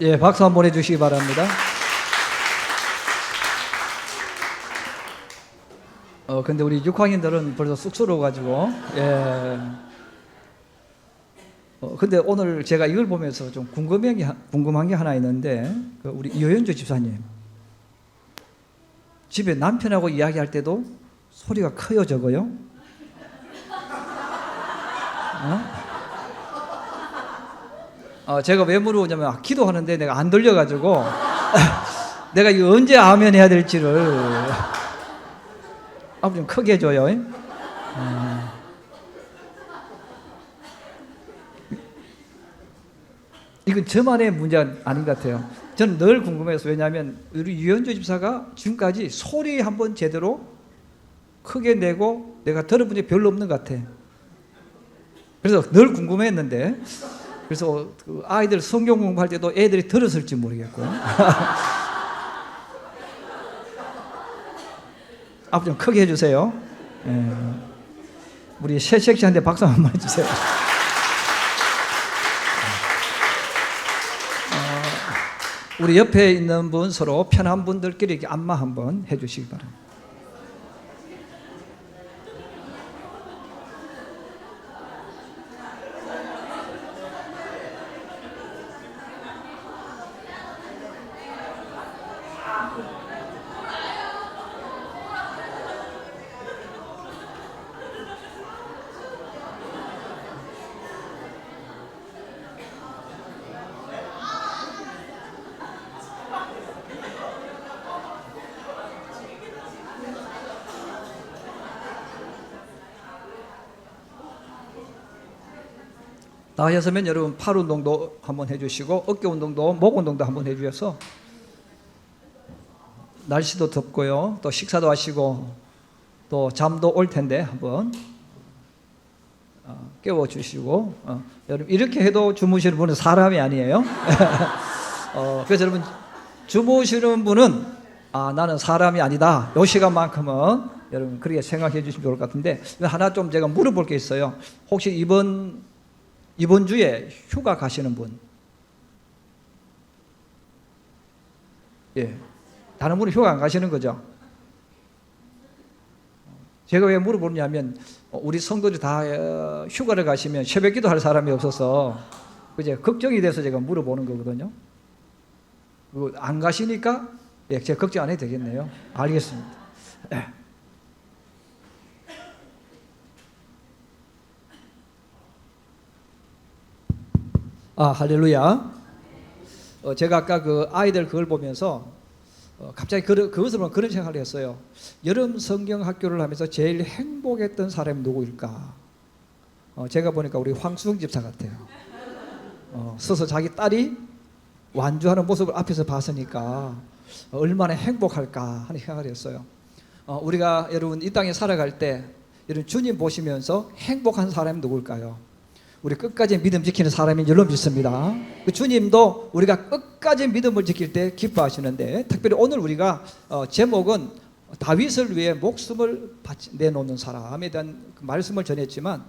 예, 박수 한번 해주시기 바랍니다. 근데 우리 6학년들은 벌써 쑥스러워가지고, 예. 근데 오늘 제가 이걸 보면서 좀 궁금한 게 하나 있는데, 우리 이효연주 집사님. 집에 남편하고 이야기할 때도 소리가 커요, 적어요? 제가 왜 물어보냐면, 기도하는데 내가 안 들려가지고, 내가 이거 언제 아멘 해야 될지를, 아버지 좀 크게 해줘요. 이건 저만의 문제가 아닌 것 같아요. 저는 늘 궁금해서, 왜냐하면 우리 유현주 집사가 지금까지 소리 한번 제대로 크게 내고 내가 들어본 적이 별로 없는 것 같아. 그래서 늘 궁금했는데, 그래서 그 아이들 성경 공부할 때도 애들이 들었을지 모르겠고. 아버지 좀 크게 해주세요. 우리 새색 씨한테 박수 한번 해주세요. 우리 옆에 있는 분 서로 편한 분들끼리 이렇게 안마 한번 해주시기 바랍니다. 나가셨으면 여러분 팔 운동도 한번 해주시고 어깨 운동도 목 운동도 한번 해주셔서, 날씨도 덥고요, 또 식사도 하시고 또 잠도 올 텐데 한번 깨워주시고, 여러분 이렇게 해도 주무시는 분은 사람이 아니에요. 그래서 여러분 주무시는 분은 나는 사람이 아니다, 이 시간만큼은 여러분 그렇게 생각해 주시면 좋을 것 같은데, 하나 좀 제가 물어볼 게 있어요. 혹시 이번 주에 휴가 가시는 분? 예. 다른 분은 휴가 안 가시는 거죠? 제가 왜 물어보냐면, 우리 성도들이 다 휴가를 가시면 새벽 기도 할 사람이 없어서 이제 걱정이 돼서 제가 물어보는 거거든요. 안 가시니까 제가 걱정 안 해도 되겠네요. 알겠습니다. 예. 할렐루야. 제가 아까 그 아이들 그걸 보면서 갑자기 그것을 보면 그런 생각을 했어요. 여름 성경 학교를 하면서 제일 행복했던 사람이 누구일까? 제가 보니까 우리 황수영 집사 같아요. 서서 자기 딸이 완주하는 모습을 앞에서 봤으니까 얼마나 행복할까 하는 생각을 했어요. 우리가 여러분 이 땅에 살아갈 때 여러분 주님 보시면서 행복한 사람이 누굴까요? 우리 끝까지 믿음 지키는 사람인 줄로 믿습니다. 그 주님도 우리가 끝까지 믿음을 지킬 때 기뻐하시는데, 특별히 오늘 우리가 제목은 다윗을 위해 목숨을 내놓는 사람에 대한 그 말씀을 전했지만,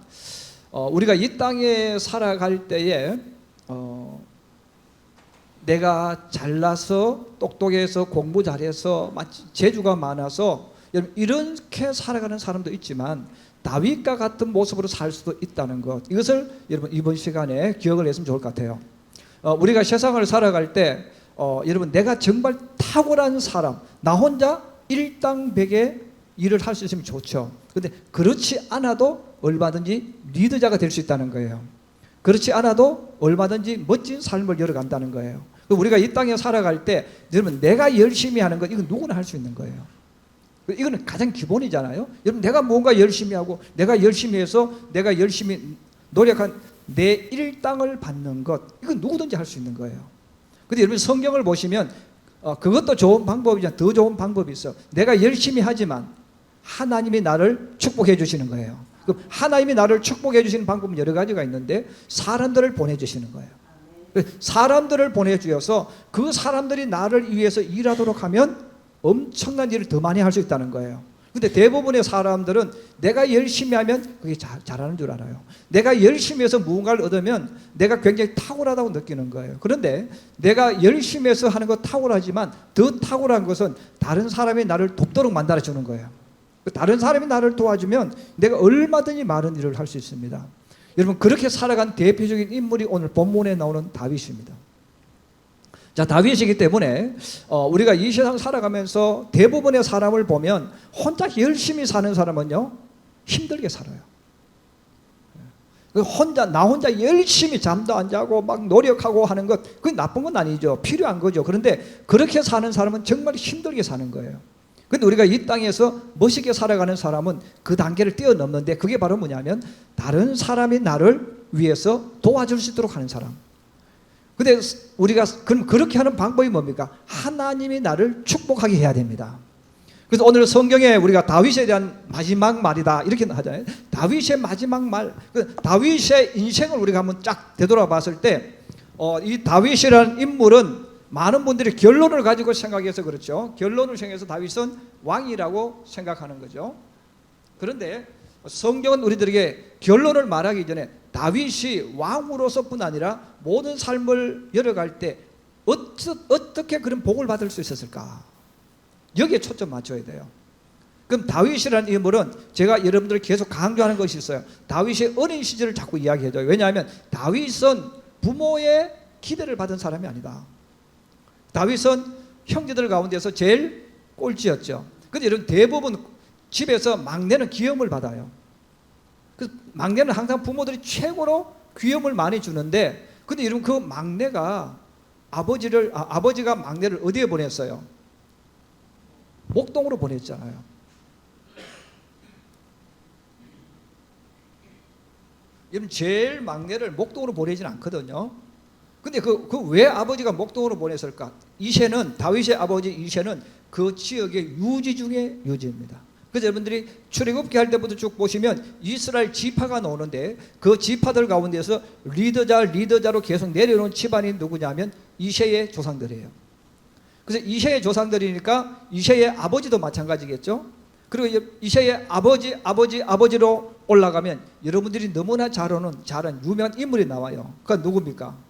우리가 이 땅에 살아갈 때에 내가 잘나서 똑똑해서 공부 잘해서 재주가 많아서 이렇게 살아가는 사람도 있지만 다윗과 같은 모습으로 살 수도 있다는 것, 이것을 여러분 이번 시간에 기억을 했으면 좋을 것 같아요. 우리가 세상을 살아갈 때 여러분 내가 정말 탁월한 사람, 나 혼자 일당백의 일을 할 수 있으면 좋죠. 그런데 그렇지 않아도 얼마든지 리더자가 될 수 있다는 거예요. 그렇지 않아도 얼마든지 멋진 삶을 열어간다는 거예요. 우리가 이 땅에 살아갈 때 여러분 내가 열심히 하는 것, 이건 누구나 할 수 있는 거예요. 이거는 가장 기본이잖아요. 여러분 내가 뭔가 열심히 하고 내가 열심히 해서 내가 열심히 노력한 내 일당을 받는 것, 이건 누구든지 할 수 있는 거예요. 그런데 여러분 성경을 보시면 그것도 좋은 방법이지만 더 좋은 방법이 있어. 내가 열심히 하지만 하나님이 나를 축복해 주시는 거예요. 그럼 하나님이 나를 축복해 주시는 방법은 여러 가지가 있는데, 사람들을 보내주시는 거예요. 사람들을 보내주셔서 그 사람들이 나를 위해서 일하도록 하면 엄청난 일을 더 많이 할 수 있다는 거예요. 근데 대부분의 사람들은 내가 열심히 하면 그게 잘하는 줄 알아요. 내가 열심히 해서 무언가를 얻으면 내가 굉장히 탁월하다고 느끼는 거예요. 그런데 내가 열심히 해서 하는 거 탁월하지만 더 탁월한 것은 다른 사람이 나를 돕도록 만들어주는 거예요. 다른 사람이 나를 도와주면 내가 얼마든지 많은 일을 할 수 있습니다. 여러분, 그렇게 살아간 대표적인 인물이 오늘 본문에 나오는 다윗입니다. 자, 다윗이기 때문에 우리가 이 세상 살아가면서 대부분의 사람을 보면 혼자 열심히 사는 사람은요, 힘들게 살아요. 나 혼자 열심히 잠도 안 자고 막 노력하고 하는 것, 그게 나쁜 건 아니죠. 필요한 거죠. 그런데 그렇게 사는 사람은 정말 힘들게 사는 거예요. 그런데 우리가 이 땅에서 멋있게 살아가는 사람은 그 단계를 뛰어넘는데, 그게 바로 뭐냐면 다른 사람이 나를 위해서 도와줄 수 있도록 하는 사람. 근데 우리가 그럼 그렇게 하는 방법이 뭡니까? 하나님이 나를 축복하게 해야 됩니다. 그래서 오늘 성경에 우리가 다윗에 대한 마지막 말이다 이렇게 하잖아요. 다윗의 마지막 말, 다윗의 인생을 우리가 한번 쫙 되돌아봤을 때, 이 다윗이라는 인물은 많은 분들이 결론을 가지고 생각해서 그렇죠. 결론을 생각해서 다윗은 왕이라고 생각하는 거죠. 그런데 성경은 우리들에게 결론을 말하기 전에 다윗이 왕으로서뿐 아니라 모든 삶을 열어갈 때 어떻게 그런 복을 받을 수 있었을까? 여기에 초점 맞춰야 돼요. 그럼 다윗이라는 인물은 제가 여러분들 계속 강조하는 것이 있어요. 다윗의 어린 시절을 자꾸 이야기해줘요. 왜냐하면 다윗은 부모의 기대를 받은 사람이 아니다. 다윗은 형제들 가운데서 제일 꼴찌였죠. 근데 여러분, 대부분 집에서 막내는 귀여움을 받아요. 그 막내는 항상 부모들이 최고로 귀여움을 많이 주는데, 근데 여러분, 그 막내가 아버지가 막내를 어디에 보냈어요? 목동으로 보냈잖아요. 여러분, 제일 막내를 목동으로 보내진 않거든요. 근데 왜 아버지가 목동으로 보냈을까? 다윗의 아버지 이새는 그 지역의 유지 중에 유지입니다. 그래서 여러분들이 출애굽기 할 때부터 쭉 보시면 이스라엘 지파가 나오는데, 그 지파들 가운데서 리더자로 계속 내려오는 집안이 누구냐면 이새의 조상들이에요. 그래서 이새의 조상들이니까 이새의 아버지도 마찬가지겠죠. 그리고 이새의 아버지로 올라가면 여러분들이 너무나 잘 아는 유명한 인물이 나와요. 그건 누굽니까?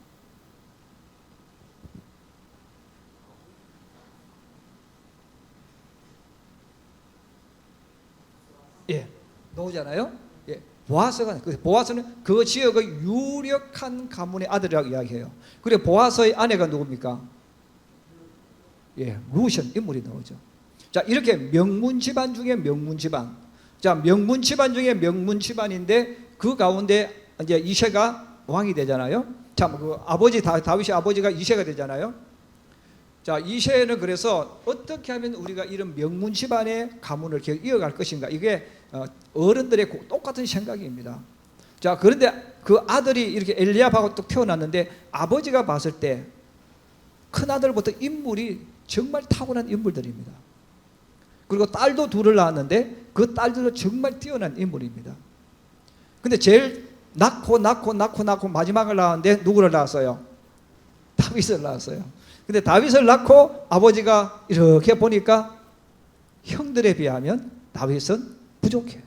예, 나오잖아요. 예, 보아스는 그 지역의 유력한 가문의 아들이라고 이야기해요. 그리고 보아스의 아내가 누굽니까? 예, 루션 인물이 나오죠. 자, 이렇게 명문 집안 중에 명문 집안. 자, 명문 집안 중에 명문 집안인데 그 가운데 이제 이새가 왕이 되잖아요. 참, 그 다윗의 아버지가 이새가 되잖아요. 자, 이새는 그래서 어떻게 하면 우리가 이런 명문 집안의 가문을 계속 이어갈 것인가? 이게 어른들의 똑같은 생각입니다. 자, 그런데 그 아들이 이렇게 엘리압하고 또 태어났는데, 아버지가 봤을 때 큰 아들부터 인물이 정말 타고난 인물들입니다. 그리고 딸도 둘을 낳았는데 그 딸들도 정말 뛰어난 인물입니다. 근데 제일 낳고 마지막을 낳았는데 누구를 낳았어요? 다윗을 낳았어요. 근데 다윗을 낳고 아버지가 이렇게 보니까 형들에 비하면 다윗은 부족해.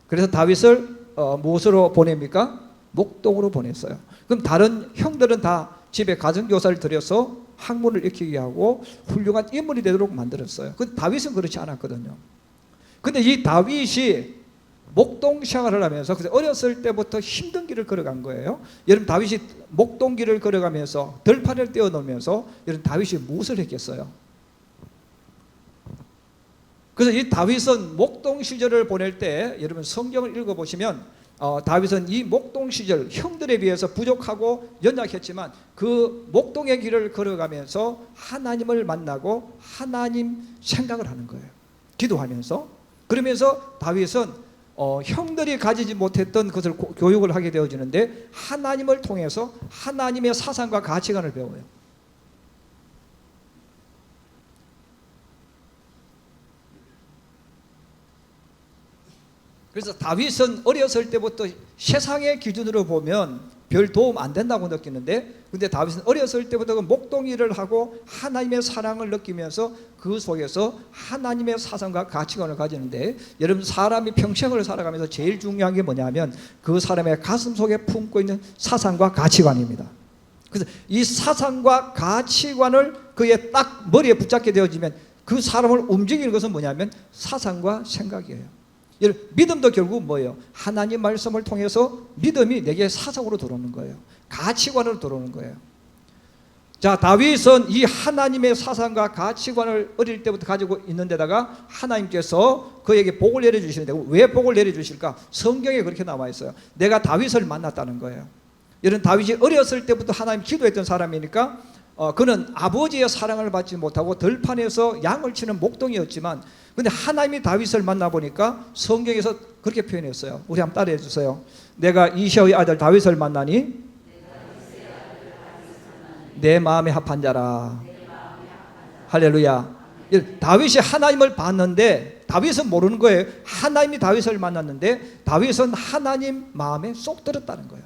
그래서 다윗을 무엇으로 보냅니까? 목동으로 보냈어요. 그럼 다른 형들은 다 집에 가정교사를 들여서 학문을 익히게 하고 훌륭한 인물이 되도록 만들었어요. 근데 다윗은 그렇지 않았거든요. 근데 이 다윗이 목동 생활을 하면서 어렸을 때부터 힘든 길을 걸어간 거예요. 여러분, 다윗이 목동 길을 걸어가면서 들판을 떼어놓으면서 여러분, 다윗이 무엇을 했겠어요? 그래서 이 다윗은 목동 시절을 보낼 때 여러분 성경을 읽어보시면 다윗은 이 목동 시절 형들에 비해서 부족하고 연약했지만 그 목동의 길을 걸어가면서 하나님을 만나고 하나님 생각을 하는 거예요. 기도하면서. 그러면서 다윗은 형들이 가지지 못했던 것을 교육을 하게 되어지는데, 하나님을 통해서 하나님의 사상과 가치관을 배워요. 그래서 다윗은 어렸을 때부터 세상의 기준으로 보면 별 도움 안 된다고 느끼는데, 근데 다윗은 어렸을 때부터 그 목동일을 하고 하나님의 사랑을 느끼면서 그 속에서 하나님의 사상과 가치관을 가지는데, 여러분 사람이 평생을 살아가면서 제일 중요한 게 뭐냐면 그 사람의 가슴 속에 품고 있는 사상과 가치관입니다. 그래서 이 사상과 가치관을 그의 딱 머리에 붙잡게 되어지면 그 사람을 움직이는 것은 뭐냐면 사상과 생각이에요. 믿음도 결국 뭐예요? 하나님 말씀을 통해서 믿음이 내게 사상으로 들어오는 거예요. 가치관으로 들어오는 거예요. 자, 다윗은 이 하나님의 사상과 가치관을 어릴 때부터 가지고 있는 데다가 하나님께서 그에게 복을 내려주시는데, 왜 복을 내려주실까? 성경에 그렇게 나와 있어요. 내가 다윗을 만났다는 거예요. 이런 다윗이 어렸을 때부터 하나님 기도했던 사람이니까 그는 아버지의 사랑을 받지 못하고 들판에서 양을 치는 목동이었지만, 근데 하나님이 다윗을 만나보니까 성경에서 그렇게 표현했어요. 우리 한번 따라해 주세요. 내가 이새의 아들 다윗을 만나니 내 마음에 합한 자라. 할렐루야. 다윗이 하나님을 봤는데 다윗은 모르는 거예요. 하나님이 다윗을 만났는데 다윗은 하나님 마음에 쏙 들었다는 거예요.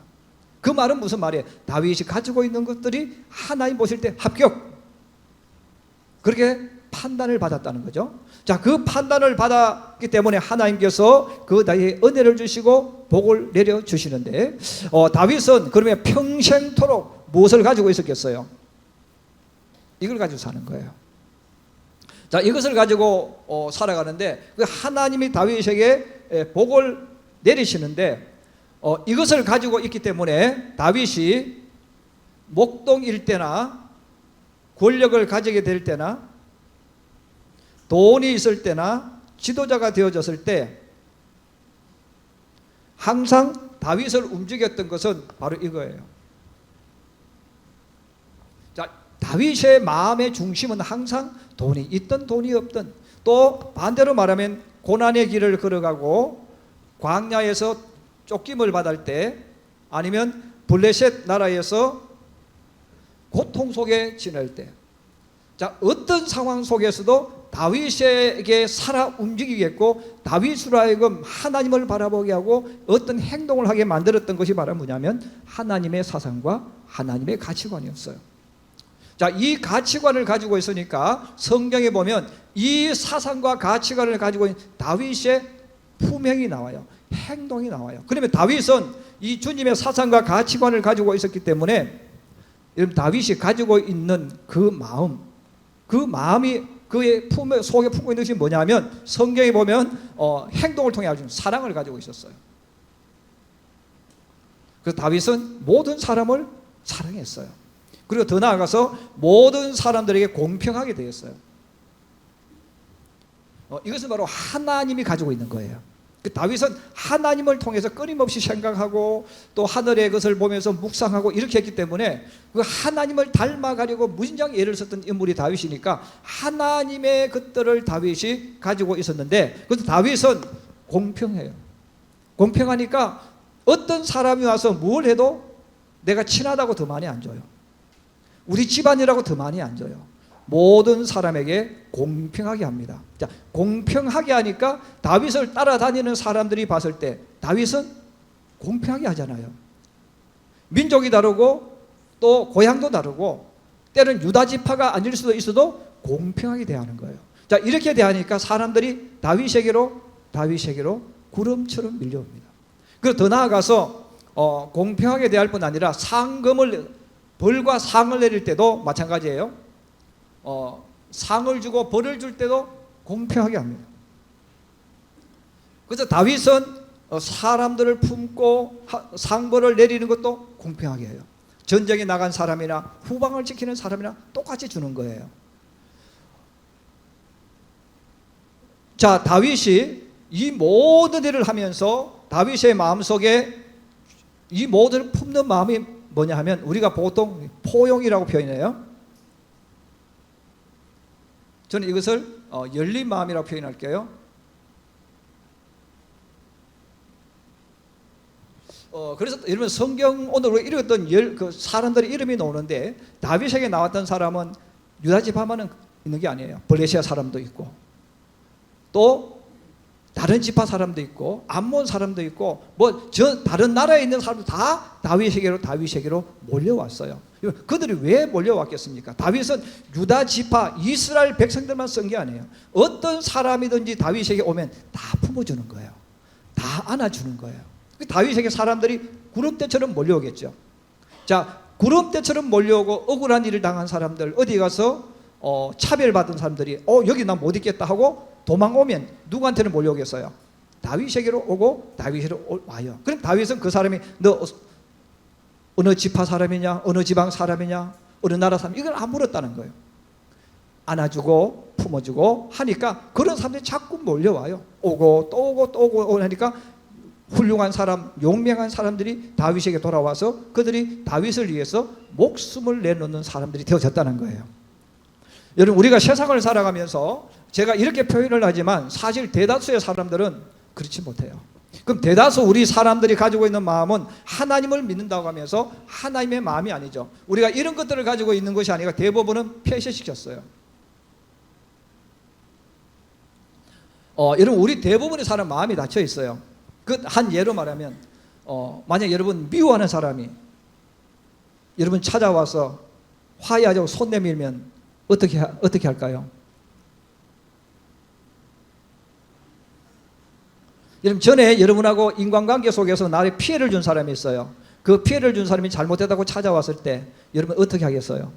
그 말은 무슨 말이에요? 다윗이 가지고 있는 것들이 하나님 보실 때 합격, 그렇게 판단을 받았다는 거죠. 자, 그 판단을 받았기 때문에 하나님께서 그 나이에 은혜를 주시고 복을 내려주시는데, 다윗은 그러면 평생토록 무엇을 가지고 있었겠어요? 이걸 가지고 사는 거예요. 자, 이것을 가지고 살아가는데, 그 하나님이 다윗에게 복을 내리시는데, 이것을 가지고 있기 때문에 다윗이 목동일 때나 권력을 가지게 될 때나 돈이 있을 때나 지도자가 되어졌을 때 항상 다윗을 움직였던 것은 바로 이거예요. 자, 다윗의 마음의 중심은 항상 돈이 있든 돈이 없든, 또 반대로 말하면 고난의 길을 걸어가고 광야에서 쫓김을 받을 때, 아니면 블레셋 나라에서 고통 속에 지낼 때, 자, 어떤 상황 속에서도 다윗에게 살아 움직이겠고 다윗으로 하여금 하나님을 바라보게 하고 어떤 행동을 하게 만들었던 것이 바로 뭐냐면 하나님의 사상과 하나님의 가치관이었어요. 자, 이 가치관을 가지고 있으니까 성경에 보면 이 사상과 가치관을 가지고 있는 다윗의 품행이 나와요. 행동이 나와요. 그러면 다윗은 이 주님의 사상과 가치관을 가지고 있었기 때문에, 여러분 다윗이 가지고 있는 그 마음, 그 마음이 그의 속에 품고 있는 것이 뭐냐면 성경에 보면 행동을 통해 아주 사랑을 가지고 있었어요. 그래서 다윗은 모든 사람을 사랑했어요. 그리고 더 나아가서 모든 사람들에게 공평하게 되었어요. 이것은 바로 하나님이 가지고 있는 거예요. 다윗은 하나님을 통해서 끊임없이 생각하고 또 하늘의 것을 보면서 묵상하고 이렇게 했기 때문에 그 하나님을 닮아가려고 무진장 애를 썼던 인물이 다윗이니까 하나님의 것들을 다윗이 가지고 있었는데, 그래서 다윗은 공평해요. 공평하니까 어떤 사람이 와서 뭘 해도 내가 친하다고 더 많이 안 줘요. 우리 집안이라고 더 많이 안 줘요. 모든 사람에게 공평하게 합니다. 자, 공평하게 하니까 다윗을 따라다니는 사람들이 봤을 때 다윗은 공평하게 하잖아요. 민족이 다르고 또 고향도 다르고 때는 유다 지파가 아닐 수도 있어도 공평하게 대하는 거예요. 자, 이렇게 대하니까 사람들이 다윗에게로 구름처럼 밀려옵니다. 그리고 더 나아가서 공평하게 대할 뿐 아니라 벌과 상을 내릴 때도 마찬가지예요. 상을 주고 벌을 줄 때도 공평하게 합니다. 그래서 다윗은 사람들을 품고 상벌을 내리는 것도 공평하게 해요. 전쟁에 나간 사람이나 후방을 지키는 사람이나 똑같이 주는 거예요. 자, 다윗이 이 모든 일을 하면서 다윗의 마음속에 이 모든 품는 마음이 뭐냐 하면 우리가 보통 포용이라고 표현해요. 저는 이것을 열린 마음이라고 표현할게요. 그래서 여러분 성경 오늘 우리가 읽었던 그 사람들의 이름이 나오는데 다윗에게 나왔던 사람은 유다 지파만은 있는 게 아니에요. 블레셋 사람도 있고 또 다른 지파 사람도 있고 암몬 사람도 있고 뭐 저 다른 나라에 있는 사람도 다 다윗에게로 몰려왔어요. 그들이 왜 몰려왔겠습니까? 다윗은 유다 지파 이스라엘 백성들만 쓴 게 아니에요. 어떤 사람이든지 다윗에게 오면 다 품어주는 거예요. 다 안아주는 거예요. 다윗에게 사람들이 구름대처럼 몰려오겠죠. 자, 구름대처럼 몰려오고 억울한 일을 당한 사람들, 어디 가서 차별받은 사람들이 여기 나 못 있겠다 하고 도망오면 누구한테는 몰려오겠어요? 다윗에게로 오고 다윗에게로 와요. 그럼 다윗은 그 사람이 너 어느 지파 사람이냐, 어느 지방 사람이냐, 어느 나라 사람, 이걸 안 물었다는 거예요. 안아주고 품어주고 하니까 그런 사람들이 자꾸 몰려와요. 오고 또 오고 또 오고 하니까 훌륭한 사람, 용맹한 사람들이 다윗에게 돌아와서 그들이 다윗을 위해서 목숨을 내놓는 사람들이 되어졌다는 거예요. 여러분, 우리가 세상을 살아가면서 제가 이렇게 표현을 하지만 사실 대다수의 사람들은 그렇지 못해요. 그럼 대다수 우리 사람들이 가지고 있는 마음은 하나님을 믿는다고 하면서 하나님의 마음이 아니죠. 우리가 이런 것들을 가지고 있는 것이 아니라 대부분은 폐쇄시켰어요. 여러분, 우리 대부분의 사람 마음이 닫혀 있어요. 그 한 예로 말하면 만약 여러분 미워하는 사람이 여러분 찾아와서 화해하자고 손 내밀면 어떻게 할까요? 여러분, 전에 여러분하고 인간관계 속에서 나를 피해를 준 사람이 있어요. 그 피해를 준 사람이 잘못했다고 찾아왔을 때 여러분 어떻게 하겠어요?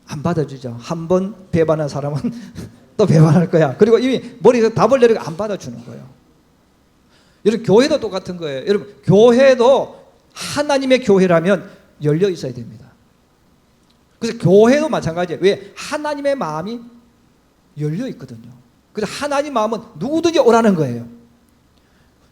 안 받아주죠. 한 번 배반한 사람은 또 배반할 거야. 그리고 이미 머리에서 답을 내리고 안 받아주는 거예요. 여러분, 교회도 똑같은 거예요. 여러분, 교회도 하나님의 교회라면 열려 있어야 됩니다. 그래서 교회도 마찬가지예요. 왜? 하나님의 마음이 열려 있거든요. 그래서 하나님 마음은 누구든지 오라는 거예요.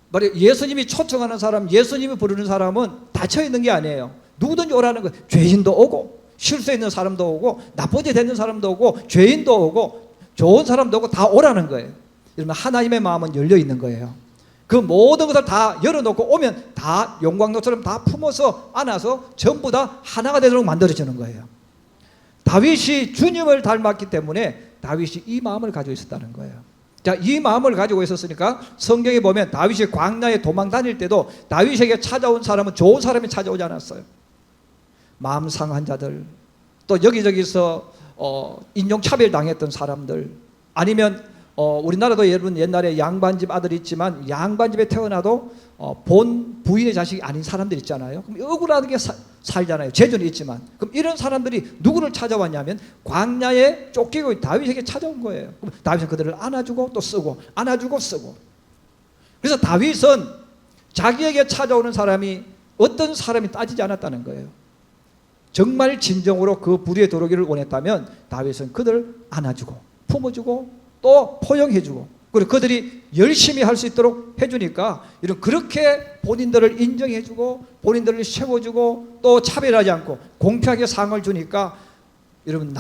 말이에요. 예수님이 초청하는 사람, 예수님이 부르는 사람은 닫혀 있는 게 아니에요. 누구든지 오라는 거예요. 죄인도 오고 실수 있는 사람도 오고 나쁘게 되는 사람도 오고 죄인도 오고 좋은 사람도 오고 다 오라는 거예요. 여러분, 하나님의 마음은 열려 있는 거예요. 그 모든 것을 다 열어놓고 오면 다 용광로처럼 다 품어서 안아서 전부 다 하나가 되도록 만들어주는 거예요. 다윗이 주님을 닮았기 때문에 다윗이 이 마음을 가지고 있었다는 거예요. 자, 이 마음을 가지고 있었으니까 성경에 보면 다윗이 광야에 도망 다닐 때도 다윗에게 찾아온 사람은 좋은 사람이 찾아오지 않았어요. 마음 상한 자들, 또 여기저기서 인종차별 당했던 사람들, 아니면 우리나라도 여러분 옛날에 양반집 아들이 있지만 양반집에 태어나도 본 부인의 자식이 아닌 사람들 있잖아요. 그럼 억울하게 살잖아요. 재주는 있지만. 그럼 이런 사람들이 누구를 찾아왔냐면 광야에 쫓기고 다윗에게 찾아온 거예요. 그럼 다윗은 그들을 안아주고 또 쓰고 안아주고 쓰고. 그래서 다윗은 자기에게 찾아오는 사람이 어떤 사람이 따지지 않았다는 거예요. 정말 진정으로 그 불의에 들어오기를 원했다면 다윗은 그들을 안아주고 품어주고 또 포용해주고, 그리고 그들이 열심히 할 수 있도록 해주니까 이런 그렇게 본인들을 인정해주고 본인들을 세워주고 또 차별하지 않고 공평하게 상을 주니까, 여러분,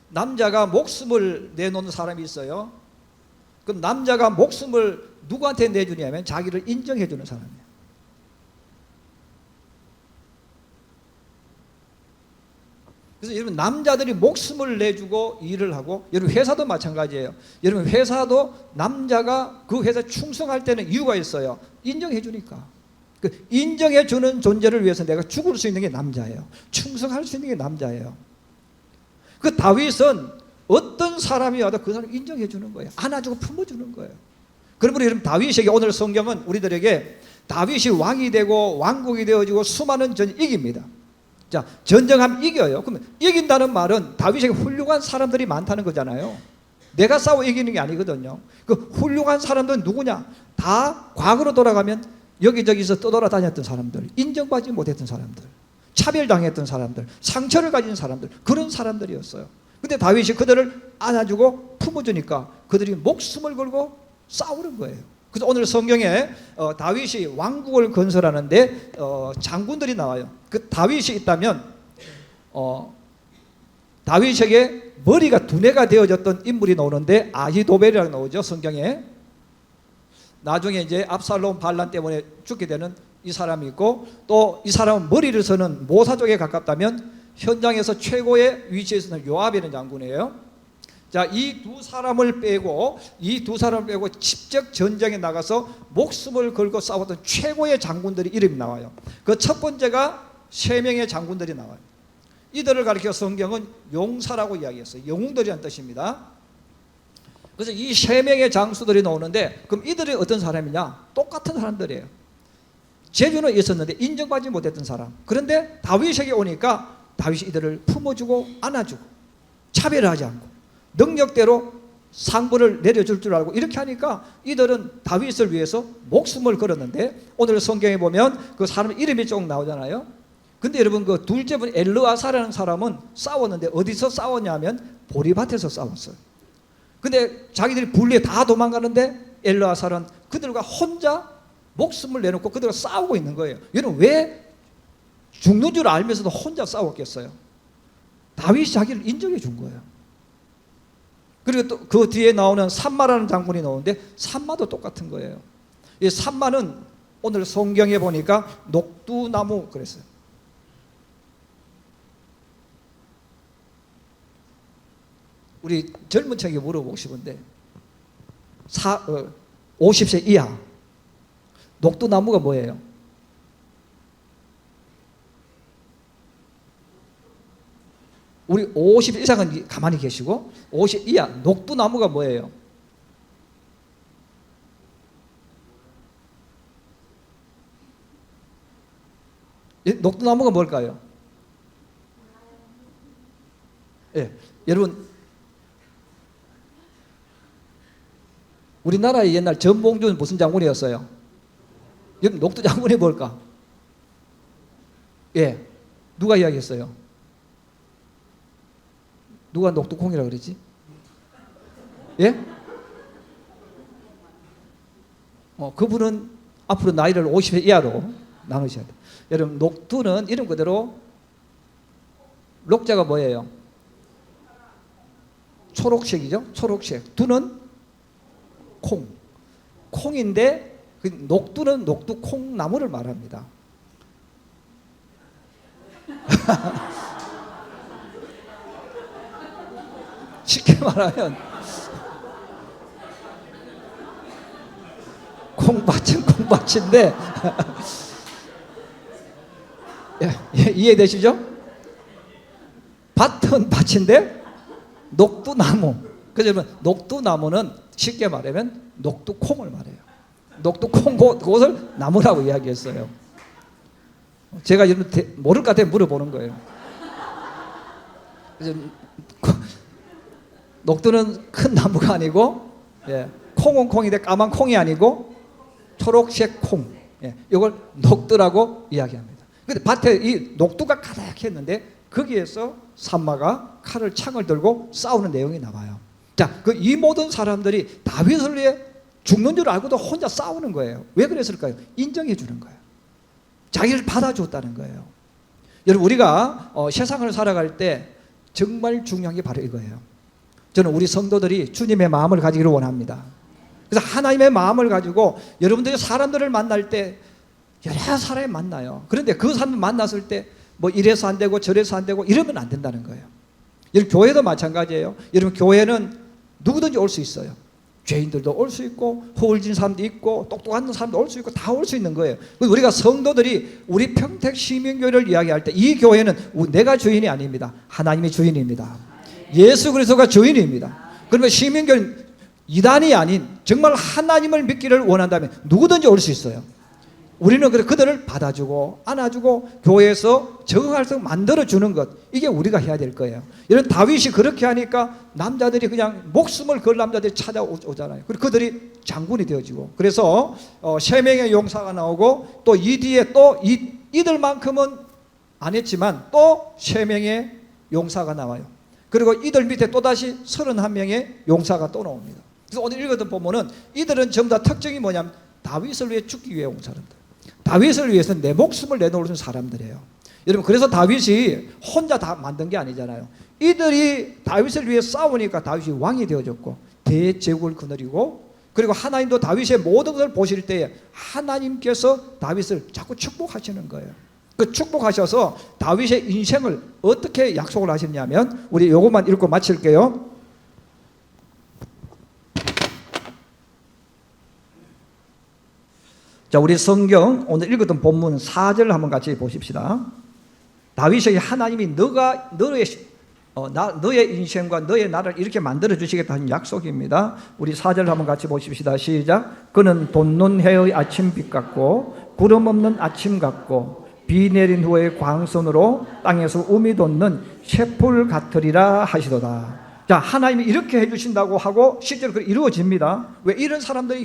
남자가 목숨을 내놓는 사람이 있어요. 그럼 남자가 목숨을 누구한테 내주냐면 자기를 인정해주는 사람이에요. 그래서 여러분, 남자들이 목숨을 내주고 일을 하고, 여러분 회사도 마찬가지예요. 여러분 회사도 남자가 그 회사에 충성할 때는 이유가 있어요. 인정해 주니까. 그 인정해 주는 존재를 위해서 내가 죽을 수 있는 게 남자예요. 충성할 수 있는 게 남자예요. 그 다윗은 어떤 사람이 와도 그 사람을 인정해 주는 거예요. 안아주고 품어주는 거예요. 그러므로 여러분, 다윗에게 오늘 성경은 우리들에게 다윗이 왕이 되고 왕국이 되어지고 수많은 전쟁 이깁니다. 자, 전쟁하면 이겨요. 그러면 이긴다는 말은 다윗에게 훌륭한 사람들이 많다는 거잖아요. 내가 싸워 이기는 게 아니거든요. 그 훌륭한 사람들은 누구냐? 다 과거로 돌아가면 여기저기서 떠돌아다녔던 사람들, 인정받지 못했던 사람들, 차별당했던 사람들, 상처를 가진 사람들, 그런 사람들이었어요. 근데 다윗이 그들을 안아주고 품어주니까 그들이 목숨을 걸고 싸우는 거예요. 그래서 오늘 성경에 다윗이 왕국을 건설하는데 장군들이 나와요. 그 다윗이 있다면 다윗에게 머리가 두뇌가 되어졌던 인물이 나오는데 아히도벨이라고 나오죠, 성경에. 나중에 이제 압살롬 반란 때문에 죽게 되는 이 사람이 있고, 또 이 사람은 머리를 서는 모사 쪽에 가깝다면 현장에서 최고의 위치에 있는 요압이라는 장군이에요. 자, 이 두 사람을 빼고 직접 전쟁에 나가서 목숨을 걸고 싸웠던 최고의 장군들이 이름이 나와요. 그 첫 번째가 세 명의 장군들이 나와요. 이들을 가리켜 성경은 용사라고 이야기했어요. 영웅들이라는 뜻입니다. 그래서 이 세 명의 장수들이 나오는데, 그럼 이들이 어떤 사람이냐? 똑같은 사람들이에요. 재주는 있었는데 인정받지 못했던 사람. 그런데 다윗에게 오니까 다윗이 이들을 품어주고 안아주고 차별하지 않고 능력대로 상부를 내려줄 줄 알고 이렇게 하니까 이들은 다윗을 위해서 목숨을 걸었는데, 오늘 성경에 보면 그 사람 이름이 쭉 나오잖아요. 근데 여러분, 그 둘째 분 엘르아사라는 사람은 싸웠는데 어디서 싸웠냐면 보리밭에서 싸웠어요. 근데 자기들이 분리해 다 도망가는데 엘르아사는 그들과 혼자 목숨을 내놓고 그들과 싸우고 있는 거예요. 얘는 왜 죽는 줄 알면서도 혼자 싸웠겠어요? 다윗이 자기를 인정해 준 거예요. 그리고 또 그 뒤에 나오는 삼마라는 장군이 나오는데 삼마도 똑같은 거예요. 이 삼마는 오늘 성경에 보니까 녹두나무 그랬어요. 우리 젊은 층에게 물어보고 싶은데 50세 이하 녹두나무가 뭐예요? 우리 50 이상은 가만히 계시고 50 이하 녹두나무가 뭐예요? 녹두나무가 뭘까요? 예, 여러분, 우리나라의 옛날 전봉준 무슨 장군이었어요? 여러분, 녹두 장군이 뭘까? 예, 누가 이야기했어요? 누가 녹두콩이라고 그러지? 예? 그분은 앞으로 나이를 50세 이하로 나누셔야 돼요. 여러분, 녹두는 이름 그대로 녹자가 뭐예요? 초록색이죠? 초록색. 두는 콩인데 그 녹두는 녹두콩나무를 말합니다. 쉽게 말하면 콩밭은 콩밭인데 이해되시죠? 밭은 밭인데 녹두나무. 그래서 여러분, 녹두나무는 쉽게 말하면 녹두콩을 말해요. 녹두콩 그것을 나무라고 이야기했어요. 제가 여러분 모를 것 같아 물어보는 거예요. 그래서 녹두는 큰 나무가 아니고, 콩은 콩인데 까만 콩이 아니고 초록색 콩. 이걸 녹두라고 이야기합니다. 근데 밭에 이 녹두가 가득했는데 거기에서 삼마가 칼을 창을 들고 싸우는 내용이 나와요. 자, 이 모든 사람들이 다윗을 위해 죽는 줄 알고도 혼자 싸우는 거예요. 왜 그랬을까요? 인정해 주는 거예요. 자기를 받아줬다는 거예요. 여러분, 우리가 세상을 살아갈 때 정말 중요한 게 바로 이거예요. 저는 우리 성도들이 주님의 마음을 가지기를 원합니다. 그래서 하나님의 마음을 가지고 여러분들이 사람들을 만날 때 여러 사람이 만나요. 그런데 그 사람을 만났을 때 뭐 이래서 안 되고 저래서 안 되고 이러면 안 된다는 거예요. 여러분, 교회도 마찬가지예요. 여러분, 교회는 누구든지 올 수 있어요. 죄인들도 올 수 있고 허울진 사람도 있고 똑똑한 사람도 올 수 있고 다 올 수 있는 거예요. 우리가 성도들이 우리 평택 시민교회를 이야기할 때 이 교회는 내가 주인이 아닙니다. 하나님이 주인입니다. 예수 그리스도가 주인입니다. 그러면 시민교회는 이단이 아닌 정말 하나님을 믿기를 원한다면 누구든지 올 수 있어요. 우리는 그들을 받아주고 안아주고 교회에서 적응할 수 만들어주는 것, 이게 우리가 해야 될 거예요. 이런 다윗이 그렇게 하니까 남자들이 그냥 목숨을 걸 남자들이 찾아오잖아요. 그리고 그들이 장군이 되어지고, 그래서 3명의 용사가 나오고 또 이 뒤에 또 이들만큼은 안 했지만 또 3명의 용사가 나와요. 그리고 이들 밑에 또다시 31명의 용사가 또 나옵니다. 그래서 오늘 읽었던 본문은 이들은 전부 다 특징이 뭐냐면 다윗을 위해 죽기 위해 온 사람들, 다윗을 위해서 내 목숨을 내놓은 사람들이에요. 여러분, 그래서 다윗이 혼자 다 만든 게 아니잖아요. 이들이 다윗을 위해 싸우니까 다윗이 왕이 되어졌고 대제국을 거느리고, 그리고 하나님도 다윗의 모든 것을 보실 때에 하나님께서 다윗을 자꾸 축복하시는 거예요. 그 축복하셔서 다윗의 인생을 어떻게 약속을 하셨냐면, 우리 요것만 읽고 마칠게요. 자, 우리 성경 오늘 읽었던 본문 4절 한번 같이 보십시다. 다윗에게 하나님이 너의 인생과 너의 나를 이렇게 만들어 주시겠다 하는 약속입니다. 우리 4절 한번 같이 보십시다. 시작. 그는 돋는 해의 아침빛 같고 구름 없는 아침 같고 비 내린 후의 광선으로 땅에서 음이 돋는 쇠풀 같으리라 하시도다. 자, 하나님이 이렇게 해주신다고 하고 실제로 그 이루어집니다. 왜? 이런 사람들이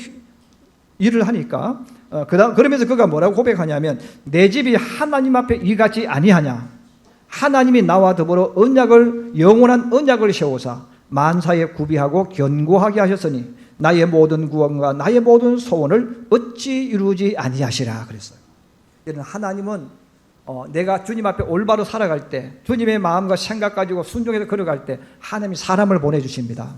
일을 하니까. 그러면서 그가 뭐라고 고백하냐면, 내 집이 하나님 앞에 이같이 아니하냐. 하나님이 나와 더불어 영원한 언약을 세우사 만사에 구비하고 견고하게 하셨으니 나의 모든 구원과 나의 모든 소원을 어찌 이루지 아니하시라 그랬어요. 하나님은 내가 주님 앞에 올바로 살아갈 때, 주님의 마음과 생각 가지고 순종해서 걸어갈 때 하나님이 사람을 보내주십니다.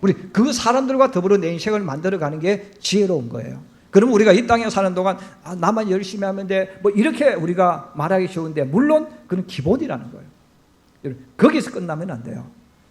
우리 그 사람들과 더불어 내 인생을 만들어가는 게 지혜로운 거예요. 그럼 우리가 이 땅에 사는 동안 나만 열심히 하면 돼, 뭐 이렇게 우리가 말하기 쉬운데, 물론 그건 기본이라는 거예요. 여러분, 거기서 끝나면 안 돼요.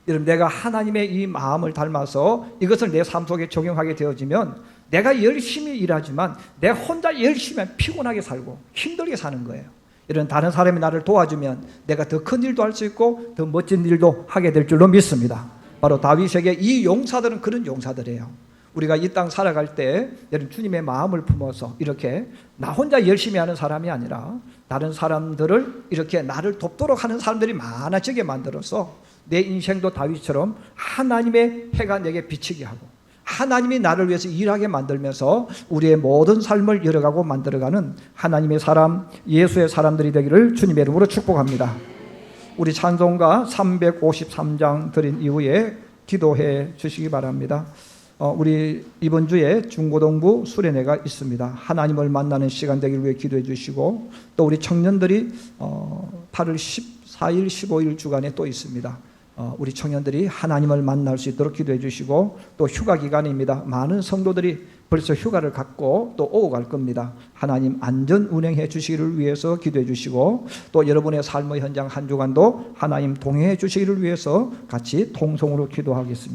여러분, 내가 하나님의 이 마음을 닮아서 이것을 내 삶 속에 적용하게 되어지면 내가 열심히 일하지만 내 혼자 열심히 하면 피곤하게 살고 힘들게 사는 거예요. 이런 다른 사람이 나를 도와주면 내가 더 큰 일도 할 수 있고 더 멋진 일도 하게 될 줄로 믿습니다. 바로 다윗에게 이 용사들은 그런 용사들이에요. 우리가 이 땅 살아갈 때 여러분, 주님의 마음을 품어서 이렇게 나 혼자 열심히 하는 사람이 아니라 다른 사람들을 이렇게 나를 돕도록 하는 사람들이 많아지게 만들어서 내 인생도 다윗처럼 하나님의 해가 내게 비치게 하고 하나님이 나를 위해서 일하게 만들면서 우리의 모든 삶을 열어가고 만들어가는 하나님의 사람, 예수의 사람들이 되기를 주님의 이름으로 축복합니다. 우리 찬송가 353장 드린 이후에 기도해 주시기 바랍니다. 우리 이번 주에 중고등부 수련회가 있습니다. 하나님을 만나는 시간 되기를 위해 기도해 주시고, 또 우리 청년들이 8월 14일, 15일 주간에 또 있습니다. 우리 청년들이 하나님을 만날 수 있도록 기도해 주시고, 또 휴가 기간입니다. 많은 성도들이 벌써 휴가를 갖고 또 오고 갈 겁니다. 하나님 안전 운행해 주시기를 위해서 기도해 주시고, 또 여러분의 삶의 현장 한 주간도 하나님 동행해 주시기를 위해서 같이 통성으로 기도하겠습니다.